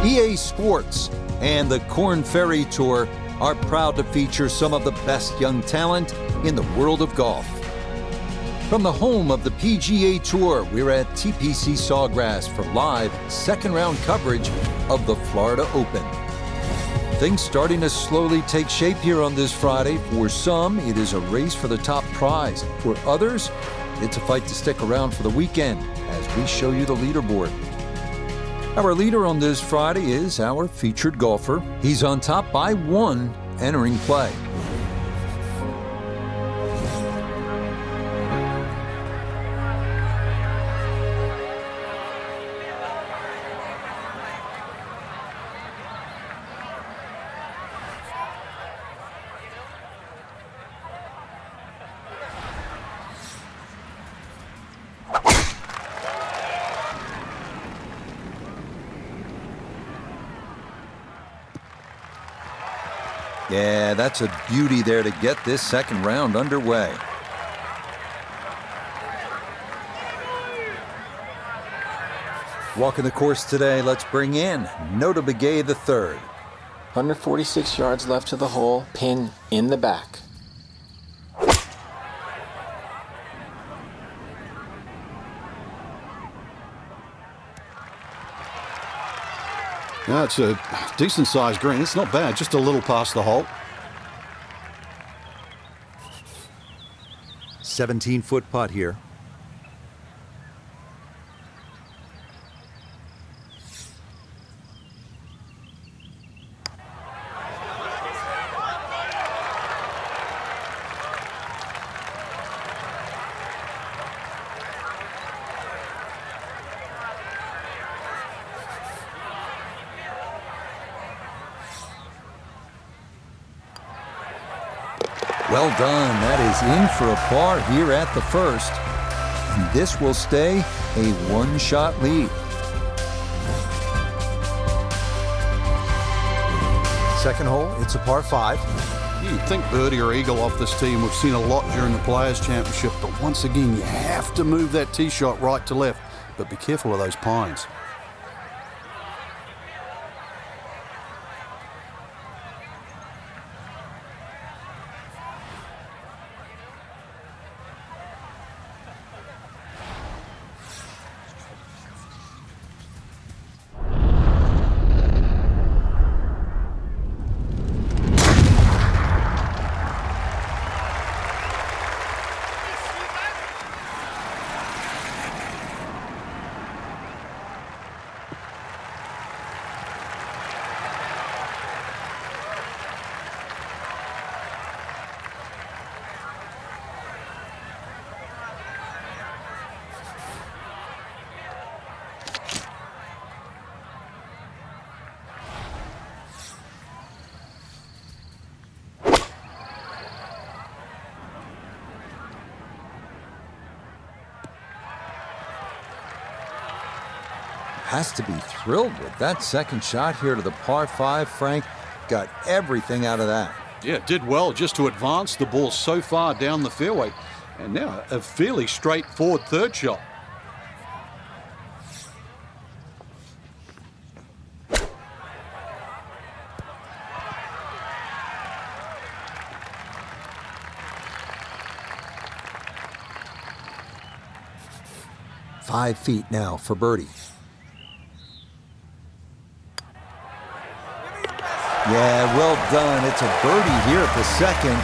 EA Sports and the Korn Ferry Tour are proud to feature some of the best young talent in the world of golf. From the home of the PGA Tour, we're at TPC Sawgrass for live second-round coverage of the Florida Open. Things starting to slowly take shape here on this Friday. For some, it is a race for the top prize. For others, it's a fight to stick around for the weekend as we show you the leaderboard. Our leader on this Friday is our featured golfer. He's on top by 1 entering play. Yeah, that's a beauty there to get this second round underway. Walking the course today, let's bring in Nota Begay III. 146 yards left to the hole, pin in the back. Yeah, it's a decent-sized green. It's not bad, just a little past the hole. 17-foot putt here. Well done. That is in for a par here at the first. And this will stay a one-shot lead. Second hole, it's a par 5. You'd think birdie or eagle off this team. We've seen a lot during the Players' Championship, but once again, you have to move that tee shot right to left. But be careful of those pines. Has to be thrilled with that second shot here to the par 5. Frank got everything out of that. Yeah, did well just to advance the ball so far down the fairway. And now a fairly straightforward third shot. Five feet now for birdie. Yeah, well done. It's a birdie here at the second.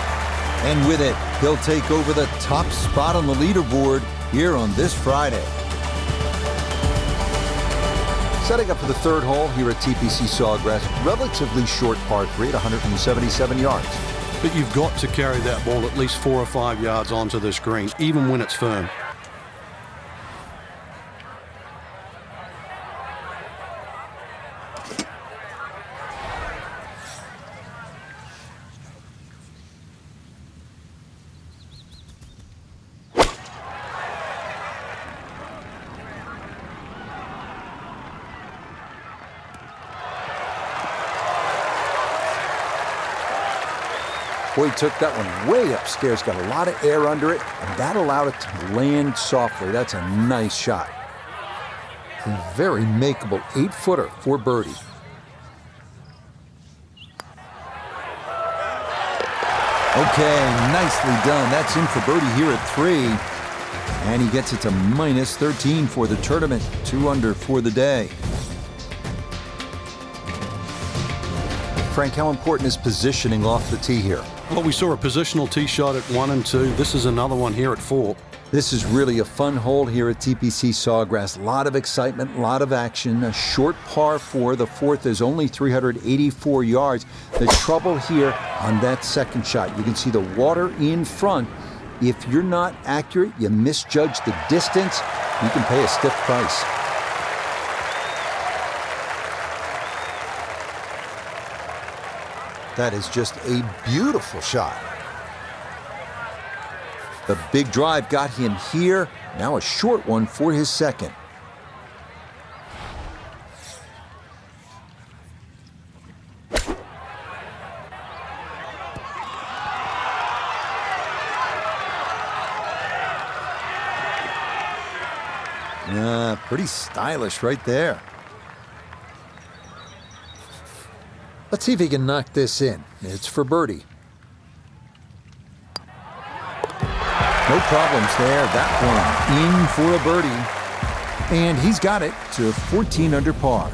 And with it, he'll take over the top spot on the leaderboard here on this Friday. Setting up for the third hole here at TPC Sawgrass. Relatively short par 3 at 177 yards. But you've got to carry that ball at least 4 or 5 yards onto this green, even when it's firm. Boy, he took that one way upstairs, got a lot of air under it, and that allowed it to land softly. That's a nice shot. A very makeable 8-footer for birdie. Okay, nicely done. That's in for birdie here at 3. And he gets it to minus 13 for the tournament. 2 under for the day. Frank, how important is positioning off the tee here? Well, we saw a positional tee shot at 1 and 2. This is another one here at 4. This is really a fun hole here at TPC Sawgrass. A lot of excitement, a lot of action. A short par 4. The fourth is only 384 yards. The trouble here on that second shot, you can see the water in front. If you're not accurate, you misjudge the distance, you can pay a stiff price. That is just a beautiful shot. The big drive got him here. Now a short one for his second. Pretty stylish right there. Let's see if he can knock this in. It's for birdie. No problems there. That one in for a birdie. And he's got it to 14 under par.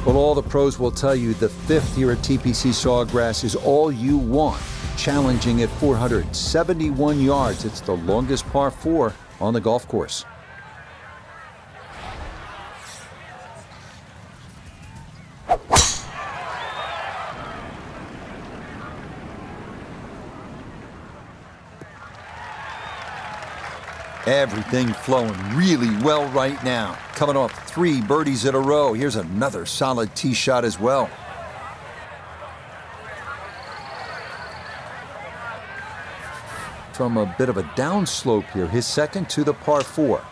Well, all the pros will tell you the fifth here at TPC Sawgrass is all you want. Challenging at 471 yards. It's the longest par 4 on the golf course. Everything flowing really well right now. Coming off 3 birdies in a row. Here's another solid tee shot as well. From a bit of a downslope here. His second to the par 4.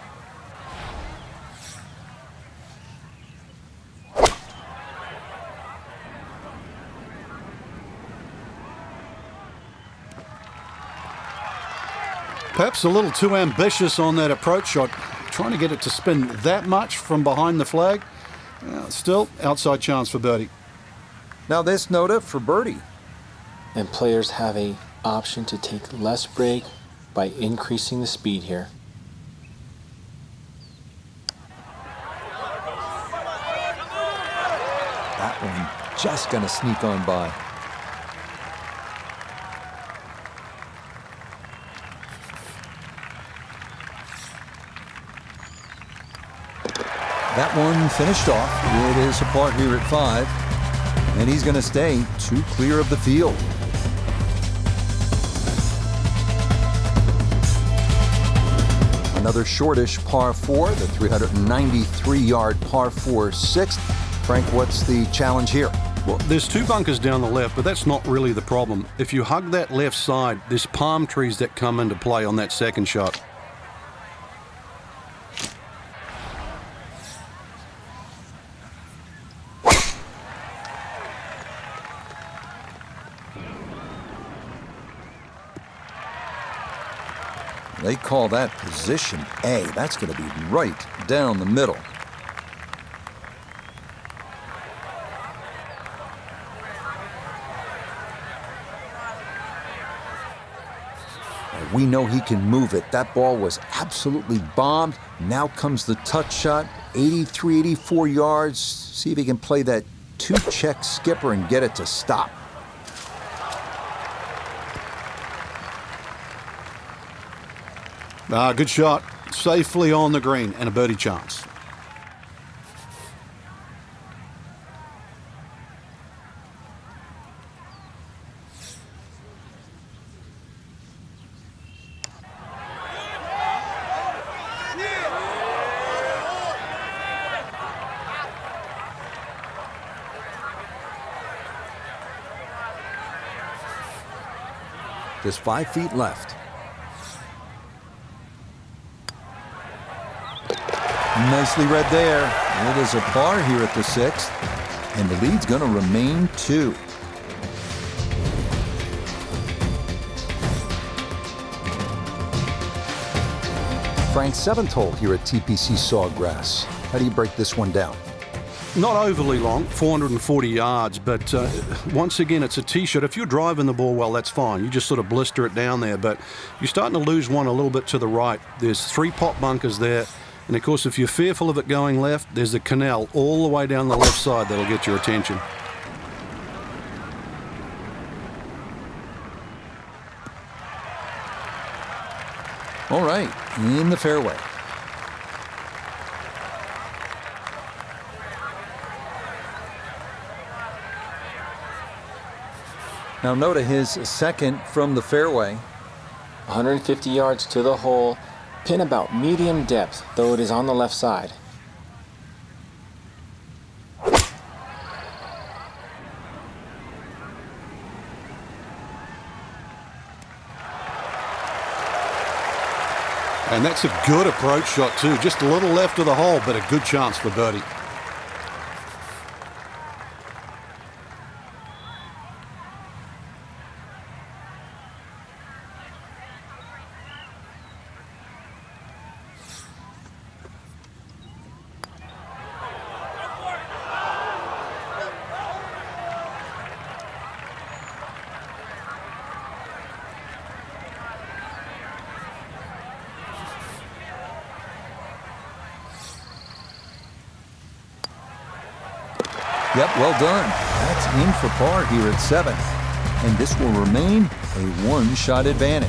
Perhaps a little too ambitious on that approach shot. Trying to get it to spin that much from behind the flag. Still, outside chance for birdie. Now this nota for birdie. And players have a option to take less break by increasing the speed here. That one just gonna sneak on by. That one finished off. It is a par here at 5. And he's gonna stay 2 clear of the field. Another shortish par 4, the 393-yard par 4 sixth. Frank, what's the challenge here? Well, there's 2 bunkers down the left, but that's not really the problem. If you hug that left side, there's palm trees that come into play on that second shot. They call that position A. That's going to be right down the middle. We know he can move it. That ball was absolutely bombed. Now comes the touch shot, 83, 84 yards. See if he can play that 2-check skipper and get it to stop. Good shot. Safely on the green and a birdie chance. Just 5 feet left. Nicely read there. It is a par here at the 6th, and the lead's going to remain 2. Frank's 7th hole here at TPC Sawgrass. How do you break this one down? Not overly long, 440 yards, but once again, it's a tee shot. If you're driving the ball well, that's fine. You just sort of blister it down there, but you're starting to lose one a little bit to the right. There's 3 pot bunkers there, and of course, if you're fearful of it going left, there's the canal all the way down the left side that'll get your attention. All right, in the fairway. Now note his second from the fairway. 150 yards to the hole, pin about medium depth, though it is on the left side. And that's a good approach shot too. Just a little left of the hole, but a good chance for birdie. Yep, well done. That's in for par here at 7. And this will remain a one-shot advantage.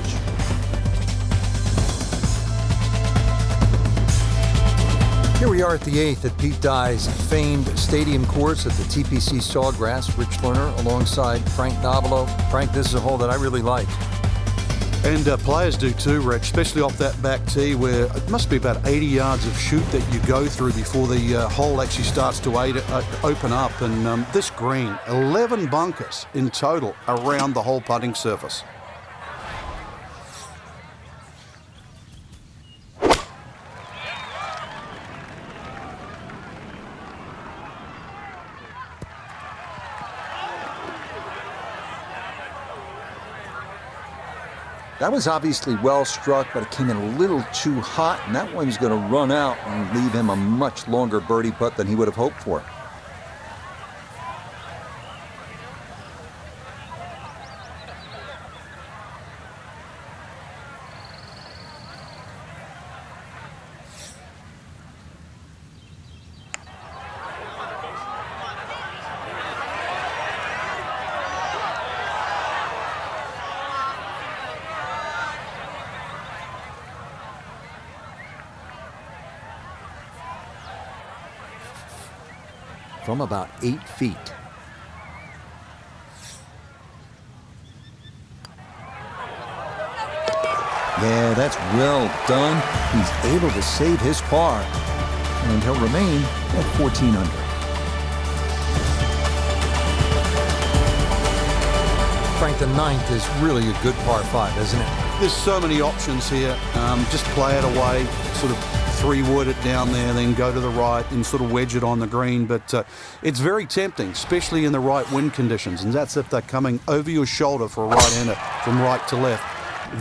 Here we are at the 8th at Pete Dye's famed stadium course at the TPC Sawgrass. Rich Lerner alongside Frank Nobilo. Frank, this is a hole that I really like. And players do too, Rich, especially off that back tee where it must be about 80 yards of shoot that you go through before the hole actually starts to open up. And this green, 11 bunkers in total around the whole putting surface. That was obviously well struck, but it came in a little too hot, and that one's going to run out and leave him a much longer birdie putt than he would have hoped for. From about 8 feet. Yeah, that's well done. He's able to save his par, and he'll remain at 14 under. Frank, the 9th is really a good par 5, isn't it? There's so many options here. Just play it away, sort of 3-wood it down there, then go to the right and sort of wedge it on the green. But it's very tempting, especially in the right wind conditions. And that's if they're coming over your shoulder for a right-hander from right to left.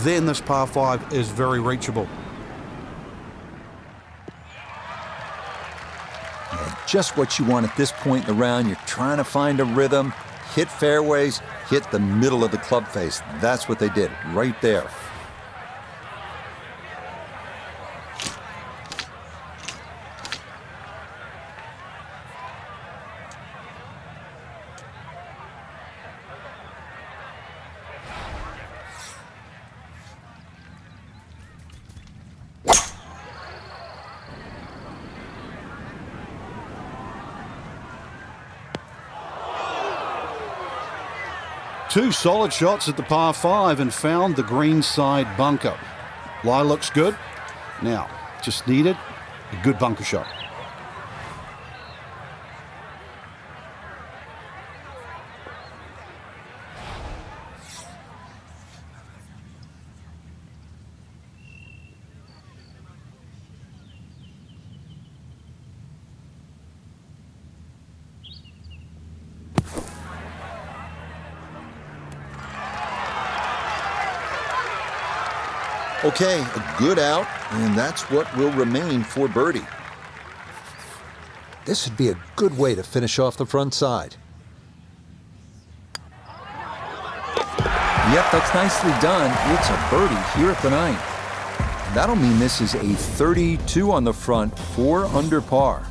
Then this par 5 is very reachable. Yeah, just what you want at this point in the round. You're trying to find a rhythm, hit fairways, hit the middle of the club face. That's what they did right there. Two solid shots at the par 5 and found the green side bunker. Lie looks good. Now, just needed a good bunker shot. Okay, a good out, and that's what will remain for birdie. This would be a good way to finish off the front side. Yep, that's nicely done. It's a birdie here at the 9th. That'll mean this is a 32 on the front, 4 under par.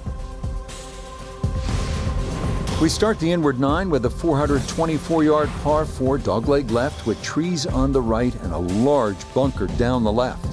We start the inward 9 with a 424-yard par 4 dogleg left with trees on the right and a large bunker down the left.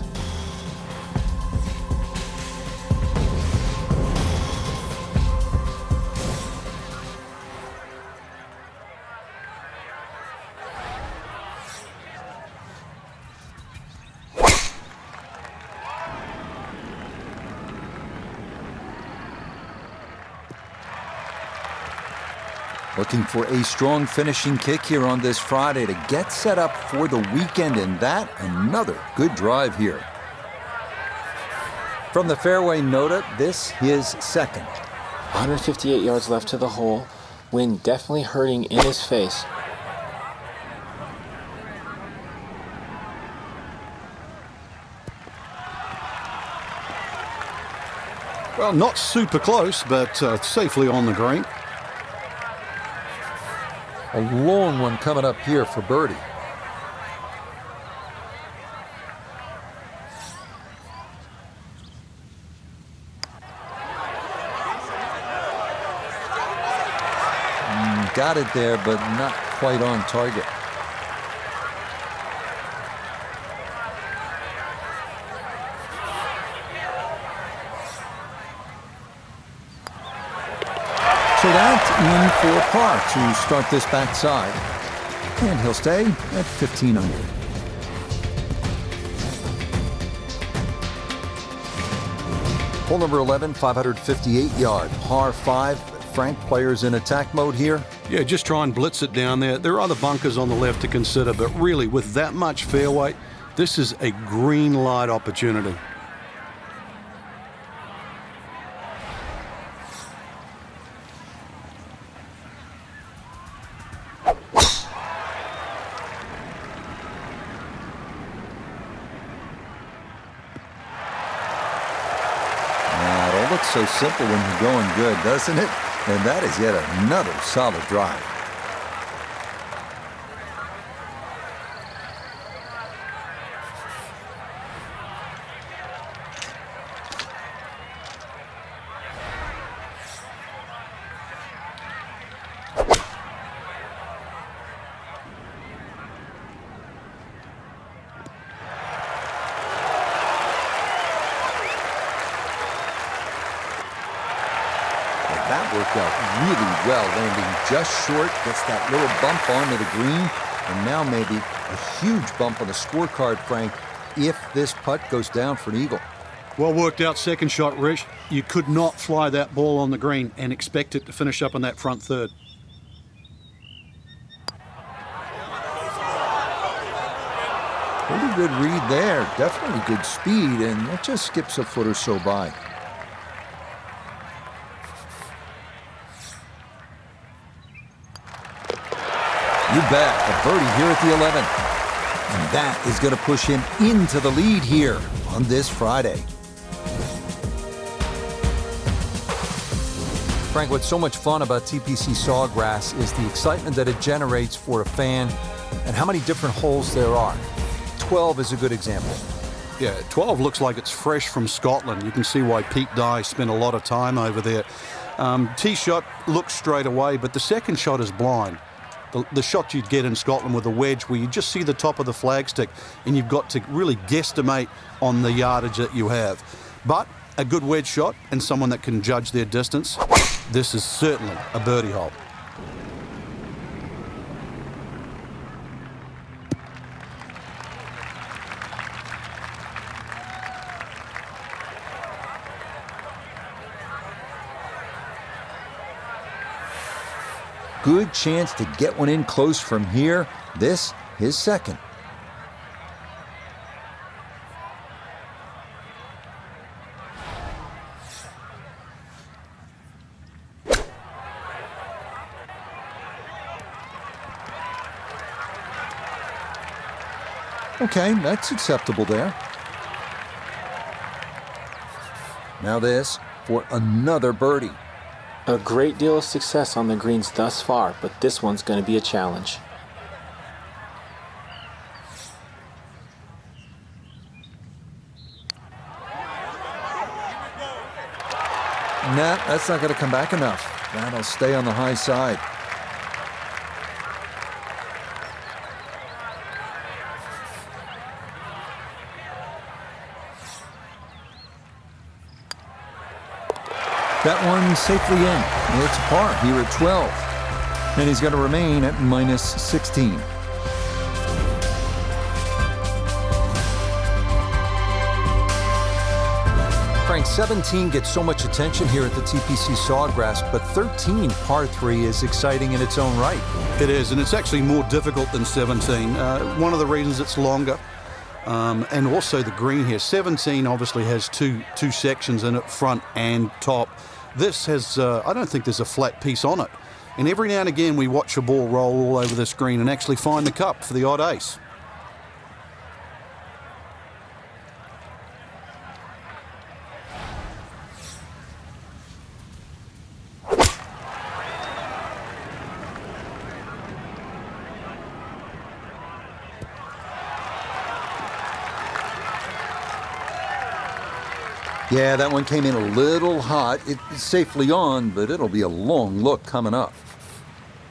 Looking for a strong finishing kick here on this Friday to get set up for the weekend, and that another good drive here. From the fairway Nota, this his second. 158 yards left to the hole. Wind definitely hurting in his face. Well, not super close, but safely on the green. A long one coming up here for birdie. Got it there, but not quite on target. So that's in for par to start this backside. And he'll stay at 15 under. Hole number 11, 558-yard, par 5. Frank, players in attack mode here. Yeah, just try and blitz it down there. There are other bunkers on the left to consider, but really, with that much fairway, this is a green light opportunity. Looks so simple when you're going good, doesn't it? And that is yet another solid drive. That worked out really well, landing just short, gets that little bump onto the green, and now maybe a huge bump on the scorecard, Frank, if this putt goes down for an eagle. Well worked out second shot, Rich. You could not fly that ball on the green and expect it to finish up in that front third. Pretty good read there, definitely good speed, and it just skips a foot or so by. You bet, a birdie here at the 11th. And that is going to push him into the lead here on this Friday. Frank, what's so much fun about TPC Sawgrass is the excitement that it generates for a fan and how many different holes there are. 12 is a good example. Yeah, 12 looks like it's fresh from Scotland. You can see why Pete Dye spent a lot of time over there. Tee shot looks straight away, but the second shot is blind. The shot you'd get in Scotland with a wedge where you just see the top of the flagstick and you've got to really guesstimate on the yardage that you have. But a good wedge shot and someone that can judge their distance, this is certainly a birdie hole. Good chance to get one in close from here. This, his second. Okay, that's acceptable there. Now this for another birdie. A great deal of success on the greens thus far, but this one's going to be a challenge. Nah, that's not going to come back enough. That'll stay on the high side. That one safely in. It's par here at 12. And he's going to remain at minus 16. Frank, 17 gets so much attention here at the TPC Sawgrass, but 13 par 3 is exciting in its own right. It is, and it's actually more difficult than 17. One of the reasons it's longer, and also the green here. 17 obviously has two sections in it, front and top. This has, I don't think there's a flat piece on it. And every now and again we watch a ball roll all over this green and actually find the cup for the odd ace. Yeah, that one came in a little hot. It's safely on, but it'll be a long look coming up.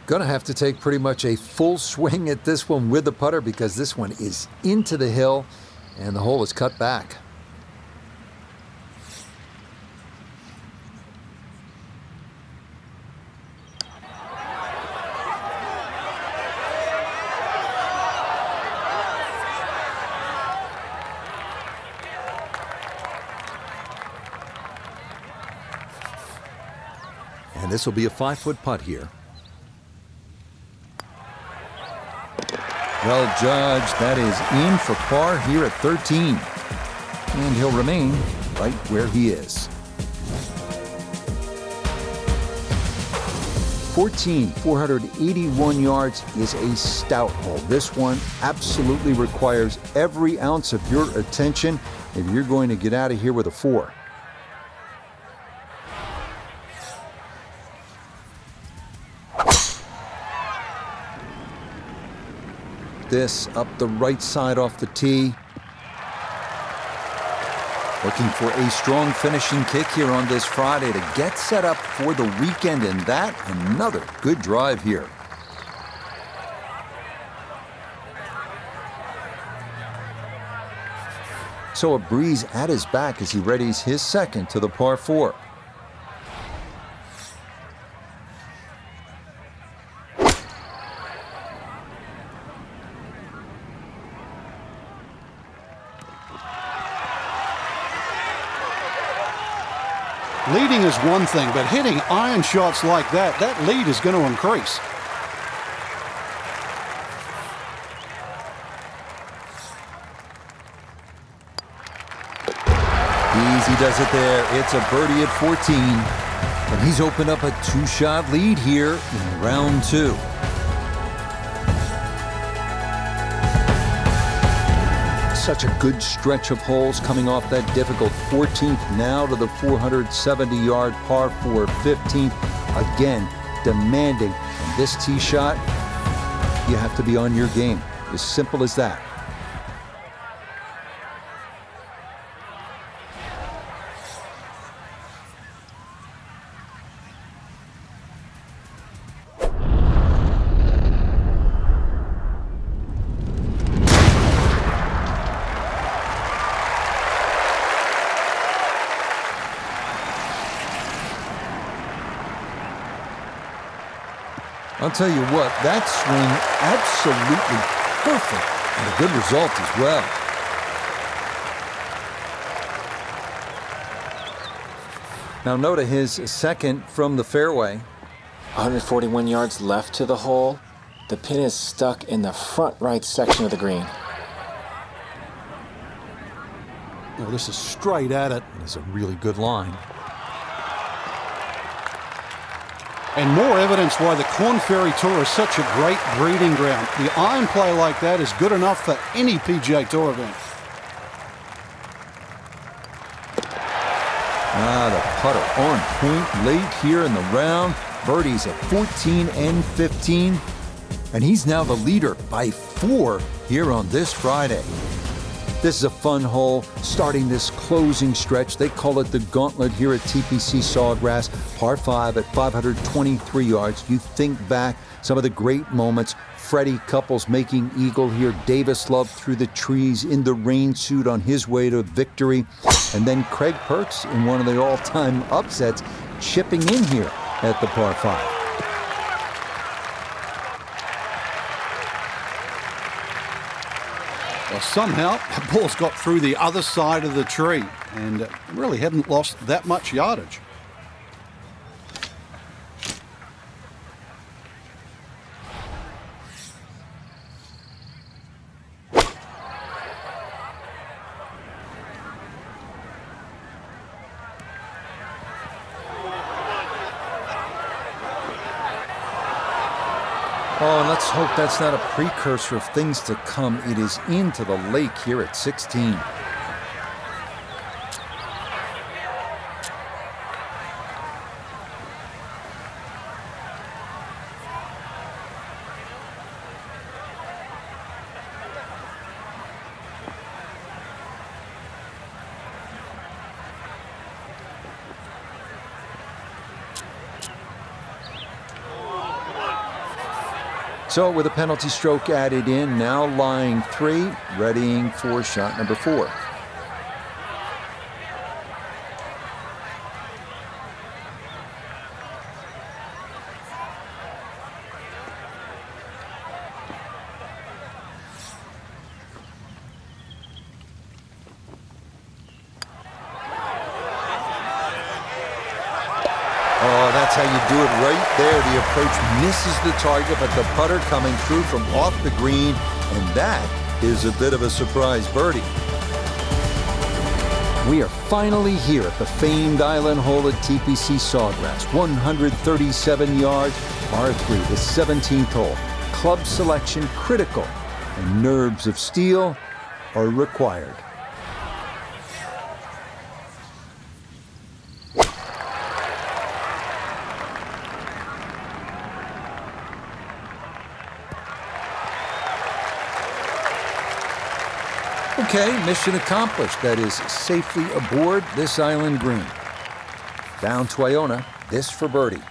Gonna have to take pretty much a full swing at this one with the putter because this one is into the hill and the hole is cut back. And this will be a 5-foot putt here. Well judged, that is in for par here at 13. And he'll remain right where he is. 481 yards is a stout hole. This one absolutely requires every ounce of your attention if you're going to get out of here with a 4. This up the right side off the tee. Looking for a strong finishing kick here on this Friday to get set up for the weekend, and that another good drive here. So a breeze at his back as he readies his second to the par 4. Leading is one thing, but hitting iron shots like that, that lead is going to increase. Easy does it there. It's a birdie at 14. And he's opened up a 2-shot lead here in round 2. Such a good stretch of holes coming off that difficult 14th now to the 470-yard par 4 15th. Again, demanding on this tee shot, you have to be on your game. As simple as that. I'll tell you what, that swing absolutely perfect and a good result as well. Now note his second from the fairway. 141 yards left to the hole. The pin is stuck in the front right section of the green. Oh, this is straight at it. It's a really good line. And more evidence why the Korn Ferry Tour is such a great breeding ground. The iron play like that is good enough for any PGA Tour event. The putter on point late here in the round. Birdie's at 14 and 15. And he's now the leader by 4 here on this Friday. This is a fun hole, starting this closing stretch. They call it the gauntlet here at TPC Sawgrass. Par 5 at 523 yards. You think back some of the great moments. Freddie Couples making eagle here. Davis Love through the trees in the rain suit on his way to victory. And then Craig Perks in one of the all-time upsets, chipping in here at the par 5. Well, somehow the ball's got through the other side of the tree and really hadn't lost that much yardage. Oh, and let's hope that's not a precursor of things to come. It is into the lake here at 16. So with a penalty stroke added in, now lying 3, readying for shot number 4. Oh, that's how you do it right there. The approach misses the target, but the putter coming through from off the green, and that is a bit of a surprise birdie. We are finally here at the famed island hole at TPC Sawgrass. 137 yards, par 3, the 17th hole. Club selection critical, and nerves of steel are required. Okay, mission accomplished. That is safely aboard this island green. Down to Iona, this for birdie.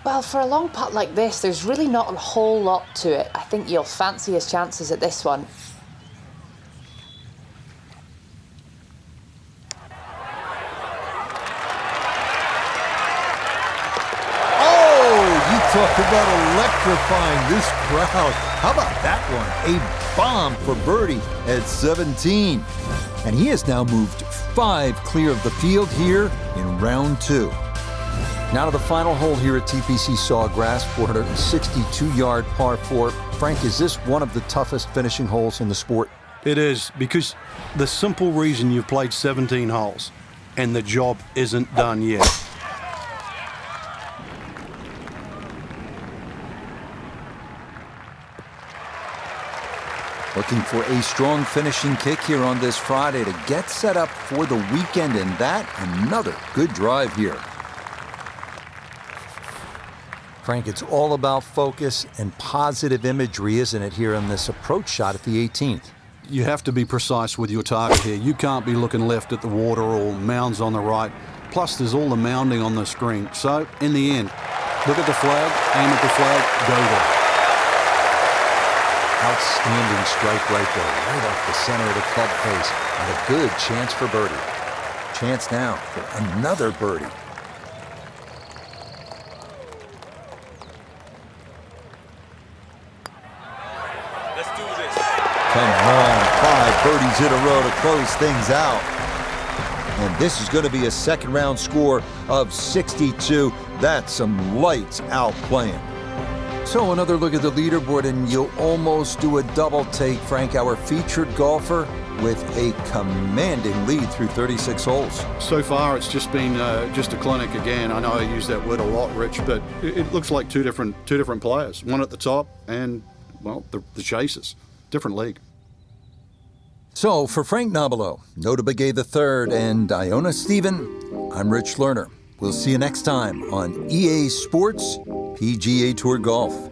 Well, for a long putt like this, there's really not a whole lot to it. I think you'll fancy his chances at this one. Talk about electrifying this crowd. How about that one? A bomb for birdie at 17. And he has now moved 5 clear of the field here in round 2. Now to the final hole here at TPC Sawgrass, 462-yard par 4. Frank, is this one of the toughest finishing holes in the sport? It is, because the simple reason you've played 17 holes and the job isn't done yet. Looking for a strong finishing kick here on this Friday to get set up for the weekend, and that another good drive here. Frank, it's all about focus and positive imagery, isn't it, here on this approach shot at the 18th? You have to be precise with your target here. You can't be looking left at the water or mounds on the right. Plus, there's all the mounding on the screen. So, in the end, look at the flag, aim at the flag, go there. Outstanding strike right there, right off the center of the club face. And a good chance for birdie. Chance now for another birdie. Let's do this. Come on, 5 birdies in a row to close things out. And this is going to be a second round score of 62. That's some lights out playing. So another look at the leaderboard, and you'll almost do a double take, Frank. Our featured golfer with a commanding lead through 36 holes. So far, it's just been just a clinic again. I know I use that word a lot, Rich, but it looks like two different players. One at the top and, well, the chasers. Different league. So for Frank Nobilo, Nota Begay III, and Iona Stephen, I'm Rich Lerner. We'll see you next time on EA Sports PGA Tour Golf.